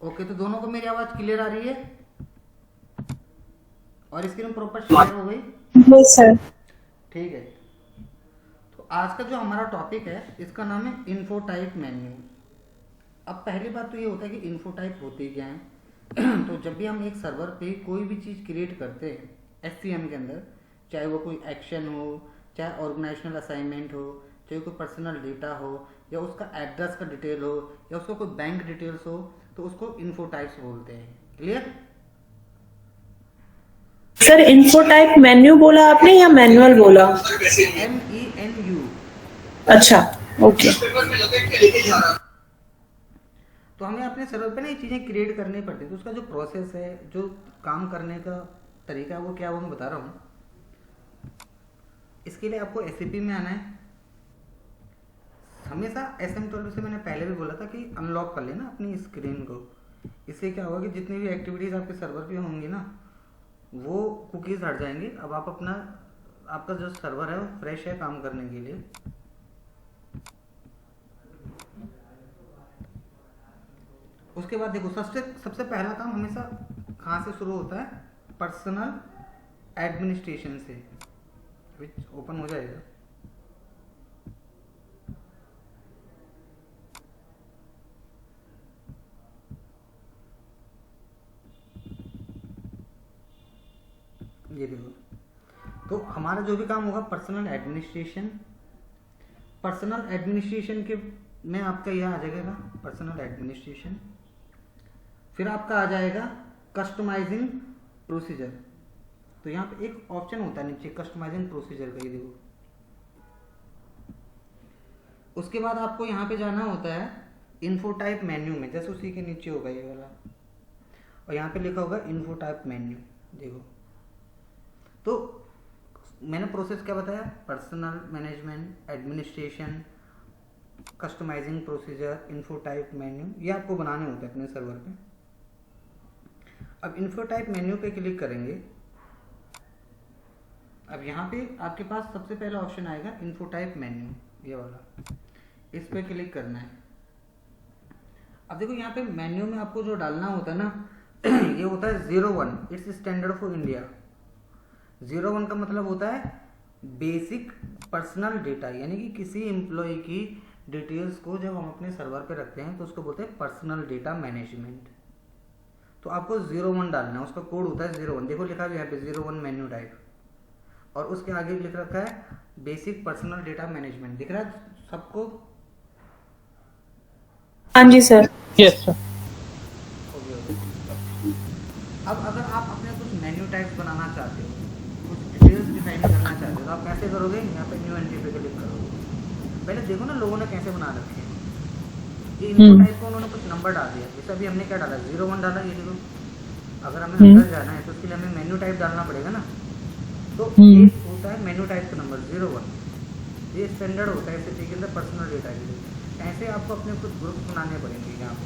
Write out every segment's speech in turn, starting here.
Okay, तो दोनों को मेरी आवाज क्लियर आ रही है और स्क्रीन प्रॉपर शेयर हो गई? Yes sir. ठीक है। तो आज का जो हमारा टॉपिक है इसका नाम है इन्फो टाइप मेन्यू। अब पहली बात तो ये होता है कि इन्फो टाइप होती क्या है। तो जब भी हम एक सर्वर पे कोई भी चीज़ क्रिएट करते हैं एससीएम के अंदर, चाहे वो कोई एक्शन हो, चाहे ऑर्गेनाइजेशनल असाइनमेंट हो, चाहे कोई पर्सनल डेटा हो, या उसका एड्रेस का डिटेल हो, या उसका कोई बैंक डिटेल्स हो, तो उसको इन्फो टाइप्स बोलते हैं। Clear? Sir info type menu बोला आपने या मैनुअल बोला? MENU। अच्छा, ओके। तो हमें अपने सर्वर पे ना ये चीज़ें क्रिएट करनी पड़ती है, तो उसका जो प्रोसेस है, जो काम करने का तरीका है, वो क्या है वो मैं बता रहा हूँ। इसके लिए आपको SAP में आना है। हमेशा SM12 से मैंने पहले भी बोला था कि अनलॉक कर लेना अपनी स्क्रीन को। इससे क्या होगा कि जितनी भी एक्टिविटीज़ आपके सर्वर पे होंगी ना, वो कुकीज़ हट जाएंगी। अब आप अपना, आपका जो सर्वर है वो फ्रेश है काम करने के लिए। उसके बाद देखो, सबसे सबसे पहला काम हमेशा कहाँ से शुरू होता है? पर्सनल एडमिनिस्ट्रेशन से, विच ओपन हो जाएगा। ये देखो, तो हमारा जो भी काम होगा पर्सनल एडमिनिस्ट्रेशन, पर्सनल एडमिनिस्ट्रेशन के में आपका यह आ जाएगा पर्सनल एडमिनिस्ट्रेशन। फिर आपका आ जाएगा कस्टमाइजिंग प्रोसीजर। तो यहाँ पे एक ऑप्शन होता है नीचे कस्टमाइजिंग प्रोसीजर का, ये देखो। उसके बाद आपको यहाँ पे जाना होता है इन्फो टाइप मेन्यू में, जैसे उसी के नीचे होगा ये वाला, और यहाँ पे लिखा होगा इन्फो टाइप मेन्यू। देखो, तो मैंने प्रोसेस क्या बताया? Personal management, administration, customising procedure, info type menu, ये आपको बनाने होते हैं अपने सर्वर पे। अब इन्फो टाइप मेन्यू पे क्लिक करेंगे। अब यहाँ पे आपके पास सबसे पहला ऑप्शन आएगा इन्फो टाइप मेन्यू, ये वाला। इस पे क्लिक करना है। अब देखो यहाँ पे मेन्यू में आपको जो डालना होता है ना, ये होता है 01, इट्स स्टैंडर्ड फॉर इंडिया। 01 का मतलब होता है बेसिक पर्सनल डेटा, यानी कि किसी एम्प्लॉय की डिटेल्स को जब हम अपने सर्वर पे रखते हैं तो उसको बोलते हैं पर्सनल डेटा मैनेजमेंट। तो आपको 01 डालना है, उसका कोड होता है 01। देखो लिखा है यहाँ पे 01 मेन्यू टाइप, और उसके आगे लिख रखा है बेसिक पर्सनल डेटा मैनेजमेंट। दिख रहा है सबको? हाँ जी sir. Yes sir. Okay okay. अब अगर आप अपने कुछ मेन्यू टाइप्स बनाना चाहते हो, कुछ डिटेल्स डिफाइन करना चाहते हो, तो आप कैसे करोगे? यहाँ पे न्यू एंट्री पे क्लिक करोगे। पहले देखो ना लोगों ने कैसे बना रखे हैं। ये इनपुट टाइप को उन्होंने कुछ नंबर डाल दिया, जैसे अभी हमने क्या डाला 01 डाला। ये देखो, अगर हमें अंदर जाना है तो उसके लिए हमें मेन्यू टाइप डालना पड़ेगा ना। तो ये होता है मेन्यू टाइप का नंबर 01। ये स्टैंडर्ड होता है SAP के अंदर पर्सनल डेटा के लिए। ऐसे आपको अपने कुछ ग्रुप बनाने पड़ेंगे यहाँ पे।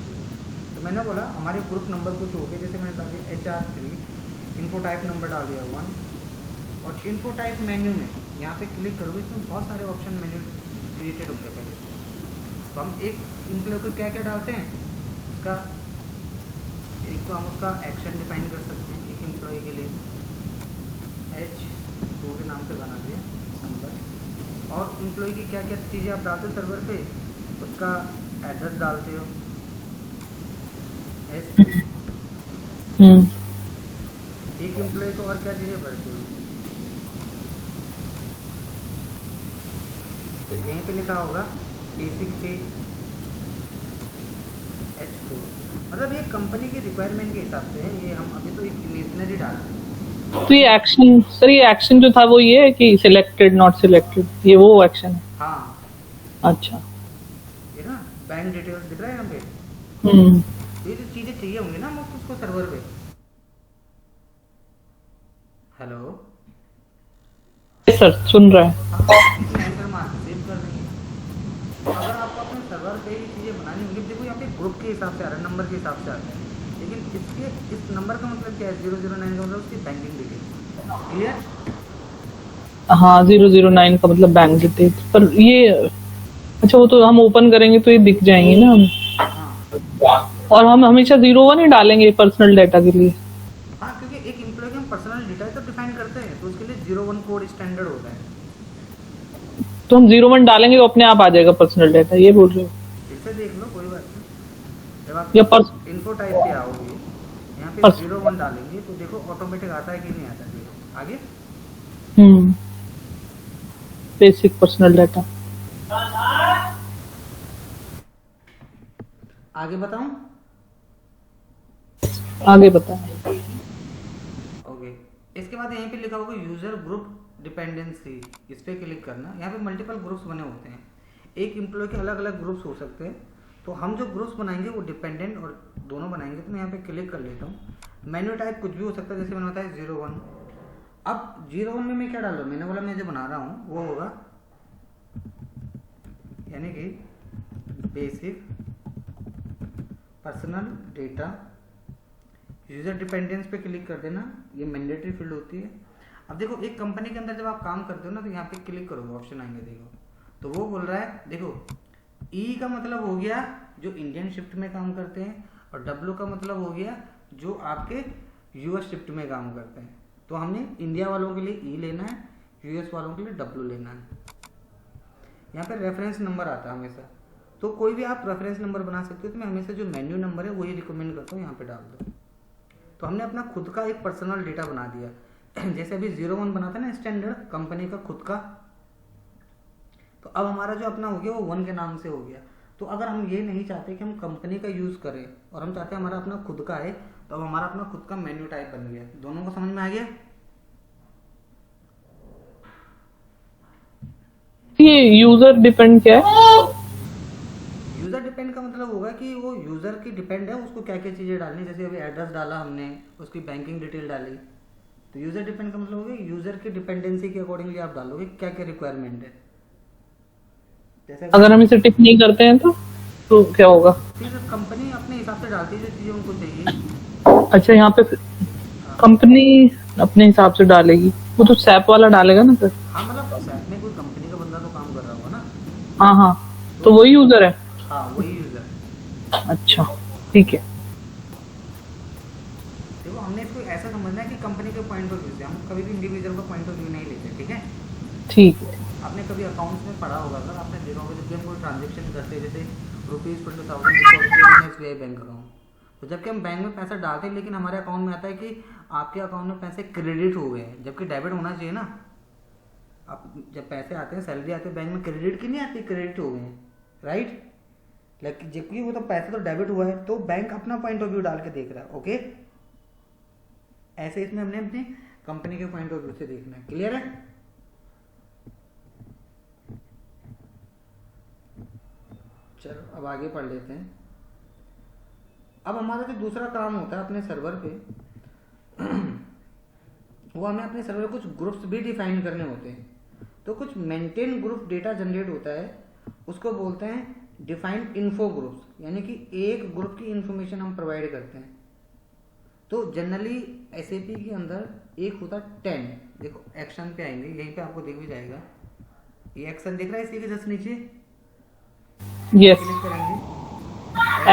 तो मैंने बोला हमारे ग्रुप नंबर कुछ हो गए, जैसे मैंने डाल दिया HR3, इन्फो टाइप नंबर डाल दिया 1। और इन्फो टाइप मेन्यू में यहाँ पे क्लिक करोगे, इसमें बहुत सारे ऑप्शन मेन्यू क्रिएटेड होते हैं पहले। तो हम एक इम्प्लॉय को क्या क्या डालते हैं, उसका एक तो हम उसका एक्शन डिफाइन कर सकते हैं एक एम्प्लॉय के लिए, H2 के नाम से बना दिया नंबर। और एम्प्लॉय की क्या क्या चीज़ें आप डालते हो सर्वर पे, उसका एड्रेस डालते हो S2। एक एम्प्लॉय को और क्या चीज़ें भरते हो, तो यहीं पे लिखा होगा बेसिक पे H2। मतलब ये कंपनी की रिक्वायरमेंट के हिसाब से है, ये हम अभी तो एक इमेजनरी डाल रहे हैं। तो ये एक्शन सर, ये एक्शन जो था वो ये है कि सिलेक्टेड नॉट सिलेक्टेड, ये वो एक्शन है? हाँ, अच्छा। ये ना बैंक डिटेल्स दिख रहा है यहाँ पे। ये जो चीज़ें चाहिए होंगी ना हम उसको सर्वर पे। हेलो, सर सुन रहा है। हाँ, एंटर मार सेव कर देंगे। तो अगर आपको अपने सर्वर पे ही चीज़ें बनानी होंगी, देखो यहाँ पे ग्रुप के हिसाब से आ रहा है, नंबर के हिसाब से आता है। लेकिन इसके इस नंबर का मतलब क्या है? 009 का मतलब उसकी बैंकिंग डिटेल। क्लियर? हाँ, 009 का मतलब बैंक डिटेल। पर ये अच्छा, वो तो हम ओपन करेंगे तो ये दिख जाएंगी ना हमें। हाँ, और हम हमेशा 01 ही डालेंगे पर्सनल डाटा के लिए। हाँ, क्योंकि एक एम्प्लॉय के हम पर्सनल डेटा तो डिफाइन करते हैं, तो उसके लिए 01 कोड स्टैंडर्ड होता है। तो हम 01 डालेंगे तो अपने आप आ जाएगा पर्सनल डाटा, ये बोल रहे हो? इसे देख लो, कोई बात नहीं। जब आप या इन्फो टाइप पे आओगे, यहाँ पे 01 डालेंगे तो देखो ऑटोमेटिक आता है कि नहीं आता है। देखो आगे बेसिक पर्सनल डाटा। आगे बताऊं? आगे बताओ। ओके, इसके बाद यहीं पे लिखा होगा यूजर ग्रुप डिपेंडेंसी, इस पे क्लिक करना। यहाँ पे मल्टीपल ग्रुप्स बने होते हैं, एक एम्प्लॉय के अलग अलग ग्रुप्स हो सकते हैं। तो हम जो ग्रुप्स बनाएंगे वो डिपेंडेंट और दोनों बनाएंगे। तो मैं यहाँ पे क्लिक कर लेता हूँ। मेन्यू टाइप कुछ भी हो सकता है, जैसे मैंने बताया 01। अब 01 में मैं क्या डाल रहा हूँ, मैंने बोला मैं जो बना रहा हूँ वो होगा यानी कि basic personal data. User dependence पे क्लिक कर देना, ये मैंडेटरी फील्ड होती है। अब देखो, एक कंपनी के अंदर जब आप काम करते हो ना, तो यहाँ पे क्लिक करोगे, ऑप्शन आएंगे, देखो तो वो बोल रहा है, देखो ई का मतलब हो गया जो इंडियन शिफ्ट में काम करते हैं, और डब्ल्यू का मतलब हो गया जो आपके यूएस शिफ्ट में काम करते हैं। तो हमने इंडिया वालों के लिए ई लेना है, यूएस वालों के लिए डब्ल्यू लेना है। यहाँ पे रेफरेंस नंबर आता है हमेशा, तो कोई भी आप रेफरेंस नंबर बना सकते हो। तो मैं हमेशा जो मेन्यू नंबर है वही रिकमेंड करता हूँ, यहाँ पे डाल दो। तो हमने अपना खुद का एक पर्सनल डेटा बना दिया। जैसे अभी 01 बना था ना स्टैंडर्ड कंपनी का खुद का, तो अब हमारा जो अपना हो गया वो 1 के नाम से हो गया। तो अगर हम ये नहीं चाहते कि हम कंपनी का यूज करें और हम चाहते हैं हमारा अपना खुद का है, तो अब हमारा अपना खुद का मेन्यू टाइप बन गया। दोनों को समझ में आ गया? ये यूजर डिपेंड क्या है? यूजर डिपेंड का मतलब होगा कि वो यूजर की डिपेंड है, उसको क्या क्या चीजें डालनी। जैसे अभी एड्रेस डाला हमने, उसकी बैंकिंग डिटेल डाली, तो यूजर डिपेंड का मतलब होगा यूजर की डिपेंडेंसी के अकॉर्डिंगली आप डालोगे क्या क्या रिक्वायरमेंट है। जैसे अगर हम इसे टिक नहीं करते हैं तो क्या होगा? फिर कंपनी अपने हिसाब से डालती है जो चीजें उनको चाहिए। अच्छा, यहाँ पे कंपनी अपने हिसाब से डालेगी, वो तो सैप वाला डालेगा ना सर? हाँ, मतलब सैप में कोई कंपनी का बंदा तो काम कर रहा होगा ना। हाँ हाँ, तो वही यूजर है। हाँ, वही यूजर है। अच्छा, ठीक है। देखो, हमने इसको ऐसा समझना है कि कंपनी के पॉइंट ऑफ व्यू से, हम कभी भी इंडिविजुअल का पॉइंट ऑफ व्यू नहीं लेते, ठीक है? ठीक है। आपने कभी अकाउंट्स में पढ़ा होगा सर, आपने देखा होगा जब भी हम कोई ट्रांजेक्शन करते हैं, जैसे ₹20,000 एसबीआई बैंक अकाउंट, तो जबकि हम बैंक में पैसा डालते हैं लेकिन हमारे अकाउंट में आता है कि आपके अकाउंट में पैसे क्रेडिट हो गए हैं, जबकि डेबिट होना चाहिए ना। आप जब पैसे आते हैं, सैलरी आती है बैंक में, क्रेडिट की नहीं आती, क्रेडिट हो गए हैं, राइट? लेकिन जबकि वो तो पैसे तो डेबिट हुआ है, तो बैंक अपना पॉइंट ऑफ व्यू डाल के देख रहा है। ओके, ऐसे इसमें हमने अपनी कंपनी के पॉइंट ऑफ व्यू से देखना है। क्लियर है? चलो अब आगे पढ़ लेते हैं। अब हमारा जो दूसरा काम होता है अपने सर्वर पे, वो हमें अपने सर्वर पे कुछ ग्रुप्स भी डिफाइन करने होते हैं। तो कुछ मेंटेन ग्रुप डेटा जनरेट होता है, उसको बोलते हैं डिफाइंड इन्फो ग्रुप्स, यानी कि एक ग्रुप की इंफॉर्मेशन हम प्रोवाइड करते हैं। तो जनरली एसएपी के अंदर एक होता है 10। देखो एक्शन पे आएंगे, यहीं पे आपको दिख भी जाएगा, ये एक्शन दिख रहा है इसी के जस्ट नीचे। यस, क्लिक करेंगे,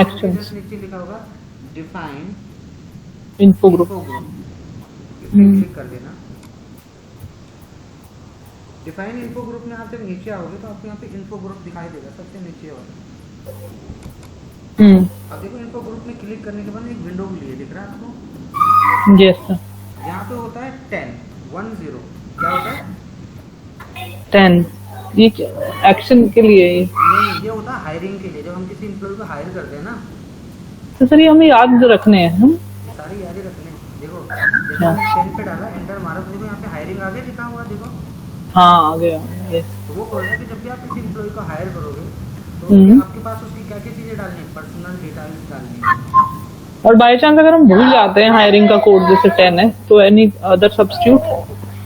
एक्शंस, नीचे लिखा होगा डिफाइन इन्फो ग्रुप। क्लिक कर देना। डिफाइन इन्फो ग्रुप में आप जब नीचे आओगे तो आपको यहाँ पे इन्फो ग्रुप दिखाई देगा, सबसे नीचे वाला। अब देखो, इन्फो ग्रुप में क्लिक करने के बाद एक विंडो खुली है, दिख रहा है आपको? Yes sir. यहाँ पे होता है 10 क्या होता है? 10। ये एक्शन के लिए है? नहीं, ये होता है हायरिंग के लिए। जब हम किसी एम्प्लॉय को हायर करते हैं ना, तो सर ये हमें याद रखने हैं हम? सारी यादें रखने। देखो जैसे हमने 10 पे डाला, एंटर मारा, तो देखो यहाँ पे हायरिंग आगे लिखा हुआ, देखो। हाँ, आ गया। यस। तो वो बोल रहा है कि जब भी आप किसी एम्प्लॉय को हायर करोगे तो आपके पास उसकी क्या क्या चीजें डालनी है, पर्सनल डिटेल्स डालनी है। और बाय चांस अगर हम भूल जाते हैं हायरिंग का कोड जैसे 10 है, तो एनी अदर सब्स्टिट्यूट?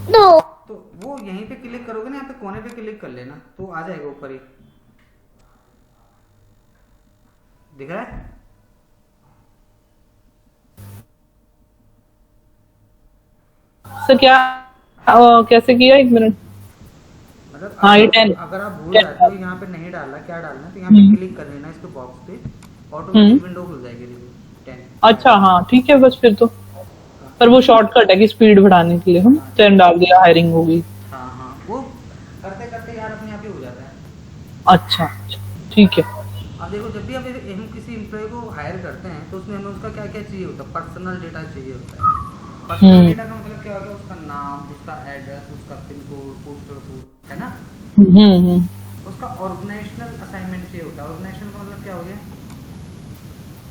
तो वो यहीं पे क्लिक करोगे ना, यहाँ पे कोने पे क्लिक कर लेना, तो आ जाएगा ऊपर ही, दिख रहा है? सर क्या कैसे किया? 1 मिनट। मतलब हाँ, ये 10। अगर आप भूल जाते हो यहाँ पे नहीं डालना, क्या डालना, तो यहाँ पे क्लिक कर लेना इसके बॉक्स पे, ऑटोमेटिक विंडो खुल जाएगी, देखो 10। अच्छा हाँ ठीक है, बस फिर तो। पर वो शॉर्टकट है कि स्पीड बढ़ाने के लिए हम हाँ 10 डाल दिया, हायरिंग हो गई। हाँ हाँ, वो करते करते यार अपने आप ही हो जाता है। अच्छा अच्छा ठीक है। अब देखो, जब भी हम किसी एम्प्लॉय को हायर करते हैं तो उसमें हमें उसका क्या क्या चाहिए होता है, पर्सनल डेटा चाहिए होता है। पर्सनल हम्म डेटा का मतलब क्या होगा, उसका नाम, उसका एड्रेस, उसका पिन कोड, पोस्टल कोड, है ना। हम्म। उसका ऑर्गेनाइजेशनल असाइनमेंट चाहिए होता है। ऑर्गेनाइजेशन का मतलब क्या हो गया।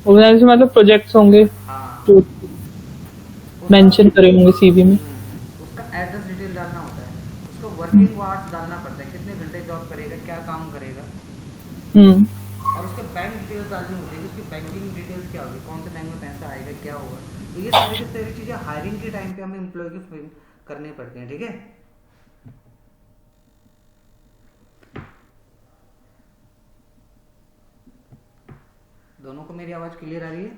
ऑर्गेनाइजेशन मतलब प्रोजेक्ट्स होंगे हाँ, जो उसका मेंशन करे होंगे सीवी में। उसका एड्रेस डिटेल डालना होता है। उसका वर्किंग आवर्स डालना पड़ता है, कितने घंटे जॉब करेगा, क्या काम करेगा। हम्म और उसके बैंक डिटेल्स डालनी होती है कि उसकी बैंकिंग डिटेल्स क्या होगी, कौन से बैंक में पैसा आएगा, क्या होगा। तो ये सारी की सारी चीज़ें हायरिंग के टाइम पे हमें एम्प्लॉय की फिल करनी पड़ती हैं, ठीक है। दोनों को मेरी आवाज़ क्लियर आ रही है।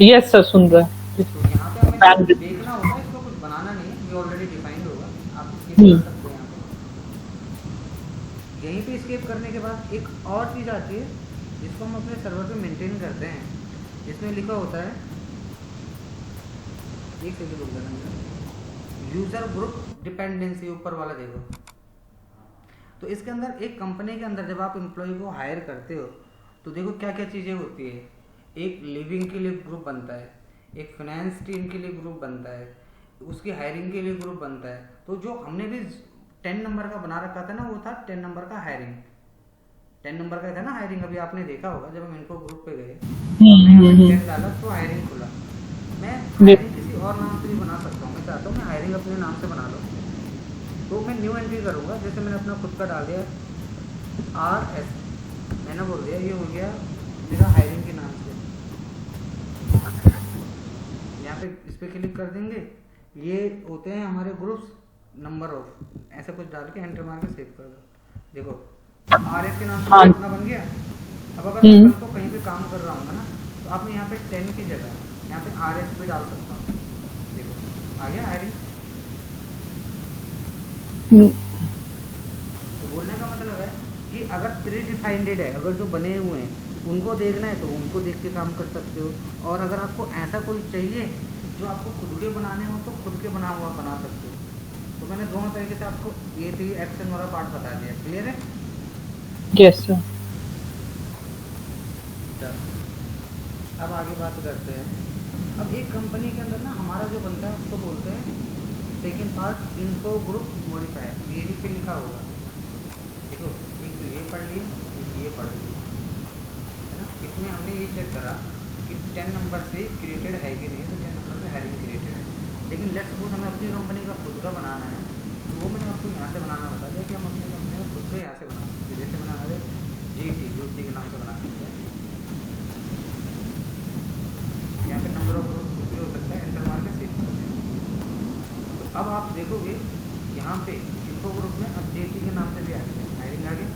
यस सर, सुन रहा है। तो यहाँ पे हमें जो बैंक। देखना होता है, इसको कुछ बनाना नहीं है, ये ऑलरेडी डिफाइंड होगा। आप स्किप हम्म कर सकते हैं यहाँ पे। यहीं पे स्किप करने के बाद एक और चीज़ आती है जिसको हम अपने सर्वर पे मेंटेन करते हैं। इसमें लिखा होता है, एक सेकंड रुक जाना, यूजर ग्रुप डिपेंडेंसी, ऊपर वाला देखो। तो इसके अंदर एक कंपनी के अंदर जब आप एम्प्लॉय को हायर करते हो तो देखो क्या क्या चीज़ें होती है। एक लिविंग के लिए ग्रुप बनता है, एक फाइनेंस टीम के लिए ग्रुप बनता है, उसकी हायरिंग के लिए ग्रुप बनता है। तो जो हमने भी 10 नंबर का बना रखा था ना, वो था 10 नंबर का हायरिंग। 10 नंबर का था ना हायरिंग, अभी आपने देखा होगा जब हम इनको ग्रुप पे गए तो हमने यहाँ पे 10 डाला तो हायरिंग खुला। मैं हायरिंग किसी और नाम से भी बना सकता हूँ, मैं चाहता हूँ मैं हायरिंग अपने नाम से बना लूँ। तो मैं न्यू एंट्री करूँगा, जैसे मैंने अपना खुद का डाल दिया RS, मैंने बोल दिया ये हो गया मेरा हायरिंग के नाम से। यहाँ पे इस पर क्लिक कर देंगे, ये होते हैं हमारे ग्रुप्स, नंबर ऑफ, ऐसा कुछ डाल के एंटर मार के सेव कर दो। देखो RS के नाम से हाँ। अपना बन गया। अब अगर मैं कल को कहीं पे काम कर रहा हूँ ना, तो आप मैं यहाँ पे 10 की जगह यहाँ पे RS भी डाल सकता हूँ। देखो आ गया हायरिंग। तो बोलने का मतलब है कि अगर प्री डिफाइंड है, अगर जो बने हुए हैं उनको देखना है तो उनको देख के काम कर सकते हो। और अगर आपको ऐसा कोई चाहिए जो आपको खुद के बनाने हो तो खुद के बना हुआ बना सकते हो। तो मैंने दोनों तरीके से आपको ये थी एक्शन वाला पार्ट बता दिया, क्लियर है। Yes sir. अब आगे बात करते हैं। अब एक कंपनी के अंदर ना हमारा जो बनता है उसको बोलते हैं second part, info group modifier. ये भी पे लिखा होगा, देखो एक तो ये पढ़ लिए, एक ये पढ़ लिए, है ना। इसमें हमने ये चेक करा कि 10 नंबर से क्रिएटेड है कि नहीं, तो 10 नंबर से हायरिंग क्रिएटेड है। लेकिन लेट्स सपोज हमें अपनी कंपनी का खुद का बनाना है, तो वो मैंने आपको यहाँ से बनाना बता दिया कि हम अपनी कंपनी का खुद का यहाँ से बना सकते हैं। जैसे मैंने हमारे ज्योति के नाम से बना सकते हैं। यहाँ पे नंबर ऑफ ग्रुप कुछ भी हो सकता है, एंटर मार के सेव कर दें। तो अब आप देखोगे यहाँ पे इन्फो ग्रुप में अब JT के नाम से भी आ गया, हायरिंग आ गया।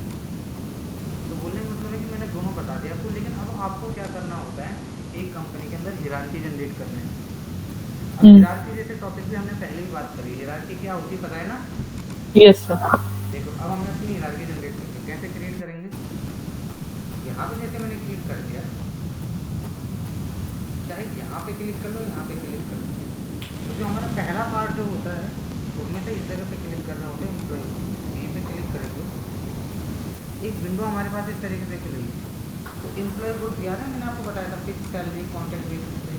तो बोलने का मतलब है कि मैंने दोनों बता दिया आपको। लेकिन अब आपको क्या करना होता है, एक कंपनी के अंदर हिरार्की जनरेट करना है। अब हिरार्की जैसे टॉपिक पे हमने पहले ही बात करी, हिरार्की क्या होती है पता है ना। Yes sir. देखो अब हमने अपनी हिरार्की जनरेट करनी है, कैसे क्रिएट करेंगे। यहाँ पे जैसे मैंने क्लिक कर दिया, चाहे यहाँ पे क्लिक कर लो, यहाँ पे क्लिक कर लो, तो जो हमारा पहला पार्ट जो होता है उसमें से इस जगह पे क्लिक करना होता है एम्प्लॉय, यहीं पे क्लिक करेंगे, एक विंडो हमारे पास इस तरीके से खुलेगी। तो एम्प्लॉय ग्रुप याद है मैंने आपको बताया था, फिक्स सैलरी, कॉन्टैक्ट बेसिस पे।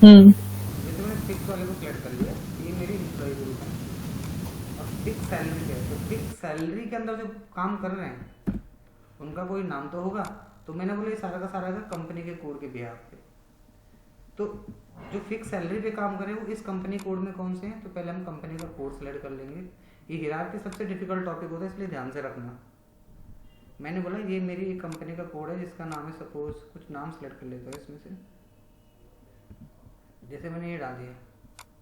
जैसे मैंने फिक्स वाले को सिलेक्ट कर लिया, ये मेरी एम्प्लॉय ग्रुप है। अब फिक्स सैलरी क्या है, तो फिक्स सैलरी के अंदर जो काम कर रहे हैं उनका कोई नाम तो होगा। तो मैंने बोला ये सारा का कंपनी के कोड के बिहाफ पे। तो जो फिक्स सैलरी पे काम करे वो इस कंपनी कोड में कौन से हैं, तो पहले हम कंपनी का कोड सेलेक्ट कर लेंगे। ये हिरार्की सबसे डिफिकल्ट टॉपिक होता है, इसलिए ध्यान से रखना। मैंने बोला ये मेरी एक कंपनी का कोड है जिसका नाम है, सपोज कुछ नाम सेलेक्ट कर लेता हूँ इसमें से। जैसे मैंने ये डाल दिया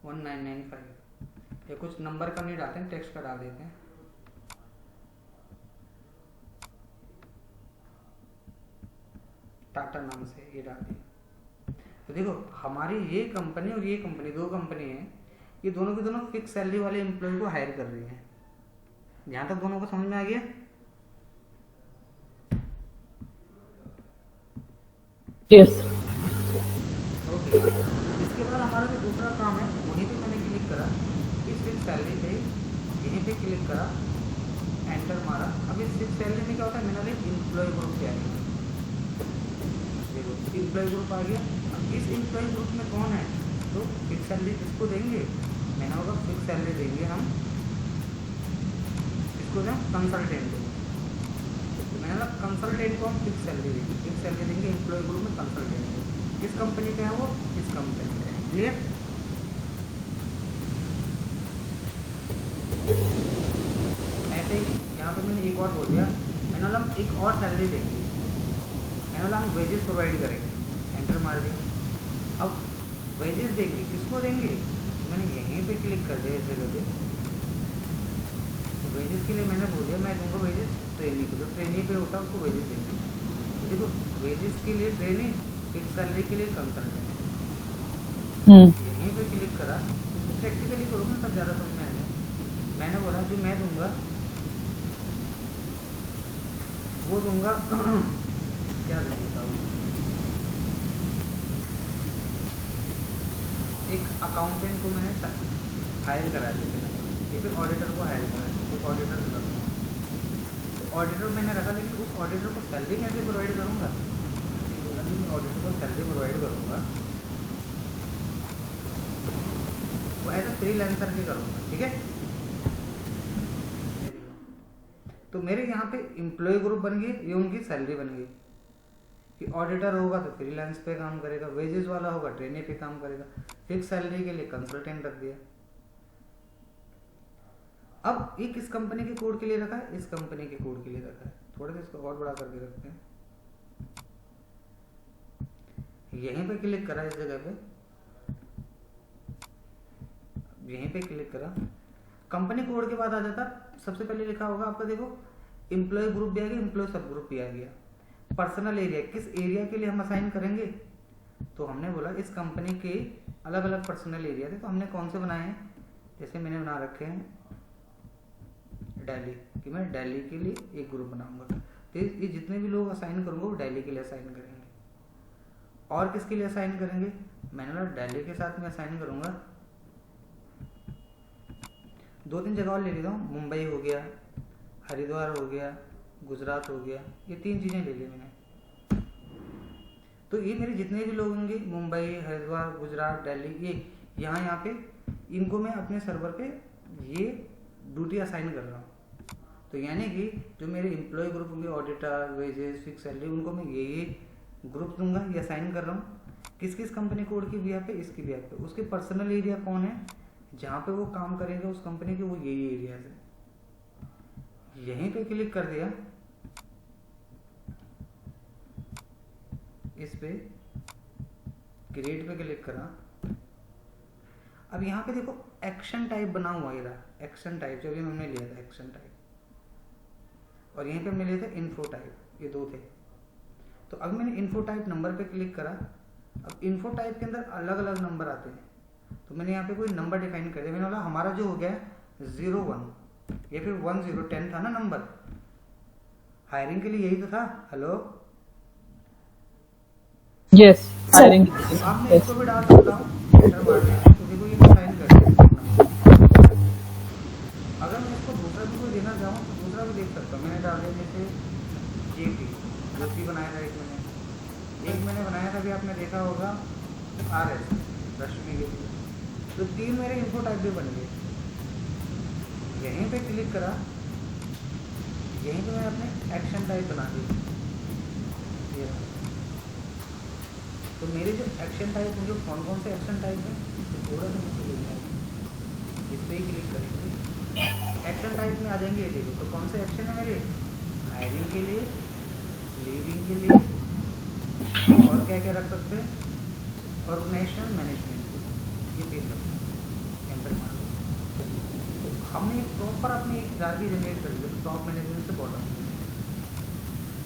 1995, या कुछ नंबर का नहीं डालते हैं, टेक्स्ट का डाल देते हैं। टाटा नाम से ये डाल दिया। तो देखो हमारी ये कंपनी और ये कंपनी, दो कंपनी है, ये दोनों की दोनों फिक्स सैलरी वाले एम्प्लॉय को हायर कर रही हैं। यहाँ तक दोनों को समझ में आ गया। यस। ओके, इसके बाद हमारा जो दूसरा काम है वहीं पे मैंने क्लिक करा, इस फिक्स सैलरी पे यहीं पे क्लिक करा, एंटर मारा। अब इस फिक्स सैलरी में क्या होता है, मैंने एक इम्प्लॉय ग्रुप पे आ गया, देखो इम्प्लॉय ग्रुप आ गया। अब इस इम्प्लॉय ग्रुप में कौन है, तो फिक्स सैलरी किसको देंगे, मैंने होगा फिक्स सैलरी देंगे हम इसको ना कंसल्टेंट को, तो मैंने ना कंसल्टेंट को हम फिक्स सैलरी देंगे, फिक्स सैलरी देंगे इम्प्लॉय ग्रुप में कंसल्टेंट को। किस कंपनी का है वो, इस कंपनी का है, क्लियर। ऐसे ही यहाँ पे मैंने एक और बोल दिया, मैंने बोला हम एक और सैलरी देंगे, मैंने बोला हम वेजेस प्रोवाइड करेंगे, एंटर मार दिया। अब वेजेस देंगे, किसको देंगे, मैंने यहीं पे क्लिक कर दिया इस जगह पे। तो वेजेस के लिए मैंने बोल दिया मैं दूंगा वेजेस ट्रेनी को, जो ट्रेनी पे होता है उसको वेजेस देंगे। तो देखो वेजेस के लिए ट्रेनी, फिक्स सैलरी के लिए कंसल्टेंट, यहीं पे क्लिक करा। प्रैक्टिकली करूँगा तब ज़्यादा समझ में आएगा। मैंने बोला जो मैं दूंगा वो दूंगा क्या देता हूँ, एक अकाउंटेंट को मैंने हायर करा दिया, या फिर ऑडिटर को हायर करा दिया, एक ऑडिटर रखूँगा। तो ऑडिटर मैंने रखा, लेकिन उस ऑडिटर को सैलरी कैसे प्रोवाइड करूँगा, मैं ऑडिटर को सैलरी प्रोवाइड करूँगा वो एज ए फ्रीलांसर के करूँगा, ठीक है। तो मेरे यहाँ पे एम्प्लॉय ग्रुप बन गए, ये उनकी सैलरी बन गई कि ऑडिटर होगा तो फ्रीलांस पे काम करेगा, वेजेस वाला होगा ट्रेनी पे काम करेगा, फिक्स सैलरी के लिए कंसल्टेंट रख दिया। अब ये किस कंपनी के कोड के लिए रखा है, इस कंपनी के कोड के लिए रखा है। थोड़ा सा इसको और बड़ा करके रखते हैं, यहीं पे क्लिक करा, इस जगह पे यहीं पे क्लिक करा, कंपनी कोड के बाद आ जाता सबसे पहले लिखा होगा आपका, देखो एम्प्लॉय ग्रुप भी आ गया, एम्प्लॉय सब ग्रुप भी आ गया। पर्सनल एरिया, किस एरिया के लिए हम असाइन करेंगे, तो हमने बोला इस कंपनी के अलग अलग पर्सनल एरिया थे, तो हमने कौन से बनाए हैं, जैसे मैंने बना रखे हैं दिल्ली, कि मैं दिल्ली के लिए एक ग्रुप बनाऊंगा। तो ये जितने भी लोग असाइन करूंगा वो दिल्ली के लिए असाइन करेंगे। और किसके लिए असाइन करेंगे, मैंने बोला दिल्ली के साथ में असाइन करूंगा, दो तीन जगह और ले लेता हूँ, मुंबई हो गया, हरिद्वार हो गया, गुजरात हो गया, ये तीन चीज़ें ले ली मैंने। तो ये मेरे जितने भी लोग होंगे, मुंबई, हरिद्वार, गुजरात, दिल्ली, ये यहाँ पे इनको मैं अपने सर्वर पे ये ड्यूटी असाइन कर रहा हूँ। तो यानी कि जो मेरे एम्प्लॉय ग्रुप होंगे, ऑडिटर, वेजेस, फिक्स सैलरी, उनको मैं ये ग्रुप दूंगा, ये असाइन कर रहा हूँ। किस किस कंपनी कोड की बिहाफ पे, इसकी बिहाफ पे। उसके पर्सनल एरिया कौन है, जहाँ पे वो काम करेंगे उस कंपनी के, वो यही एरियाज है। यहीं पे क्लिक कर दिया, इस पे क्रिएट पे क्लिक करा। अब यहाँ पे देखो एक्शन टाइप बना हुआ है, एक्शन टाइप जो भी हमने लिया था एक्शन टाइप, और यहीं पे हमने लिया था इन्फो टाइप, ये दो थे। तो अब मैंने इन्फो टाइप नंबर पे क्लिक करा। अब इन्फो टाइप के अंदर अलग अलग नंबर आते हैं, तो मैंने यहाँ पे कोई नंबर डिफाइन कर दिया। मैंने बोला हमारा जो हो गया 01 या फिर 1010 था ना नंबर, हायरिंग के लिए यही तो था। Hello, yes, hiring. अब मैं इसको भी डाल सकता हूँ, एंटर मार देना, तो देखो ये डिफाइन कर दिया। अगर मैं इसको दूसरा भी कोई देना चाहूँ तो दूसरा भी देख सकता हूँ। मैंने डाल दिया जैसे JP बनाया था एक मैंने बनाया था, अभी आपने देखा होगा RS रश्मि के लिए। तो तीन मेरे इन्फो टाइप भी बन गए। यहीं पे क्लिक करा, यहीं पे मैंने अपने एक्शन टाइप बना दी। ये तो मेरे जो एक्शन टाइप होंगे कौन कौन से एक्शन टाइप हैं, तो थोड़ा सा मुझे ले जाएंगे, इस पर ही क्लिक करेंगे, एक्शन टाइप में आ जाएंगे। ये देखो तो कौन से एक्शन है मेरे, हायरिंग के लिए, लीविंग के लिए, और क्या क्या रख सकते हैं, ऑर्गेनाइजेशन मैनेजमेंट, ये तीन रखते हैं। एंटर मार दो। तो हमने प्रॉपर अपनी एक जारी जनरेट कर दी टॉप मैनेजमेंट से बॉटम।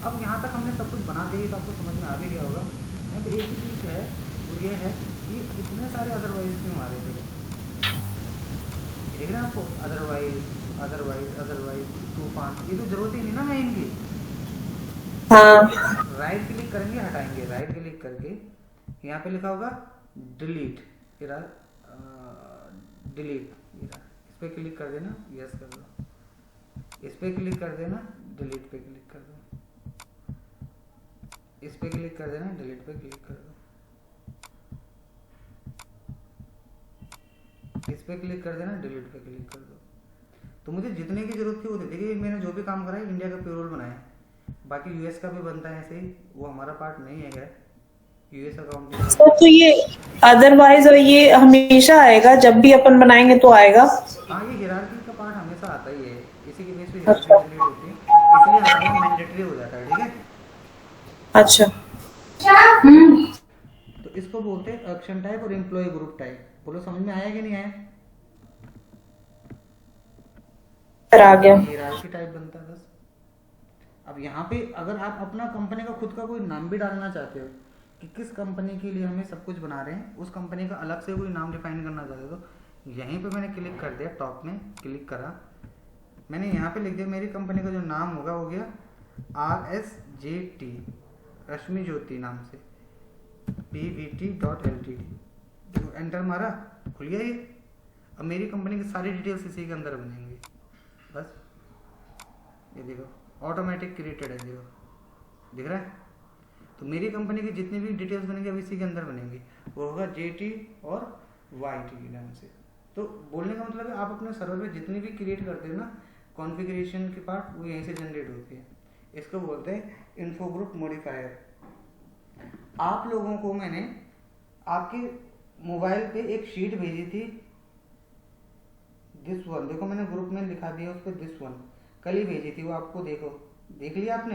अब यहाँ तक हमने सब कुछ बना दिया, तो आपको समझ में आ भी गया होगा। तो एक ही चीज़ है, वो ये है कि इतने सारे अदरवाइज क्यों आ रहे थे, देख रहे हैं आपको, अदरवाइज अदरवाइज अदरवाइज, तूफान, ये तो जरूरत ही नहीं ना है इनकी, हाँ राइट क्लिक करेंगे, हटाएंगे, राइट क्लिक करके यहाँ पे लिखा होगा डिलीट, डिलीट, इस पे क्लिक कर देना, यस कर दो, इस पे क्लिक कर देना, डिलीट पे क्लिक कर दो, इस पे क्लिक कर देना, डिलीट पे क्लिक कर दो, इस पे क्लिक कर देना, डिलीट पे क्लिक कर दो। तो मुझे जितने की जरूरत थी वो देखिए, मैंने जो भी काम करा है इंडिया का पेरोल बनाया है, बाकी यूएस का भी बनता है ऐसे ही, वो हमारा पार्ट नहीं है यूएस अकाउंट। सर तो ये अदरवाइज और ये हमेशा आएगा, जब भी अपन बनाएंगे तो आएगा। हाँ, ये हिरार्की का पार्ट हमेशा आता ही है, इसी के बेस पे अच्छा। हिरार्की जनरेट होती है, इसलिए हमारा मैंडेटरी हो जाता है, ठीक है। अच्छा। तो इसको बोलते हैं एक्शन टाइप और एम्प्लॉय ग्रुप टाइप। बोलो समझ में आया कि नहीं आया? आ गया। हिरार्की टाइप बनता है बस। अब यहाँ पे अगर आप अपना कंपनी का खुद का कोई नाम भी डालना चाहते हो कि किस कंपनी के लिए हमें सब कुछ बना रहे हैं, उस कंपनी का अलग से कोई नाम डिफाइन करना चाहते हो तो यहीं पे मैंने क्लिक कर दिया, टॉप में क्लिक करा, मैंने यहाँ पे लिख दिया मेरी कंपनी का जो नाम होगा हो गया RSJT, रश्मि ज्योति नाम से, pvt.ltd। तो एंटर मारा, खुल गया ये। अब मेरी कंपनी की सारी डिटेल्स इसी के अंदर बनेंगी बस। ये देखो ऑटोमेटिक क्रिएटेड है, देखो दिख रहा है। तो मेरी कंपनी की जितनी भी डिटेल्स बनेंगी अब इसी के अंदर बनेंगी, वो होगा JT और YT नाम से। तो बोलने का मतलब है आप अपने सर्वर पे जितनी भी क्रिएट करते हो ना कॉन्फ़िगरेशन के पार्ट, वो यहीं से जनरेट होती है। इसको बोलते हैं इन्फो ग्रुप मॉडिफायर। आप लोगों को मैंने आपके मोबाइल पे एक शीट भेजी थी, दिस वन, देखो मैंने ग्रुप में लिखा दिया उस पर दिस वन, कल ही भेजी थी वो आपको, देखो देख लिया आपने?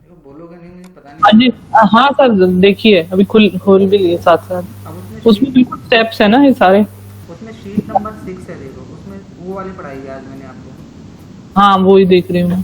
देखो बोलोगे नहीं, मुझे पता हाँ नहीं। जी, हाँ सर देखिए अभी खोल भी लिए साथ साथ, अब उसमें बिल्कुल स्टेप्स है ना ये सारे। उसमें शीट नंबर 6 है, देखो उसमें वो वाली पढ़ाई है आज मैंने आपको। हाँ वो ही देख रही हूँ मैं।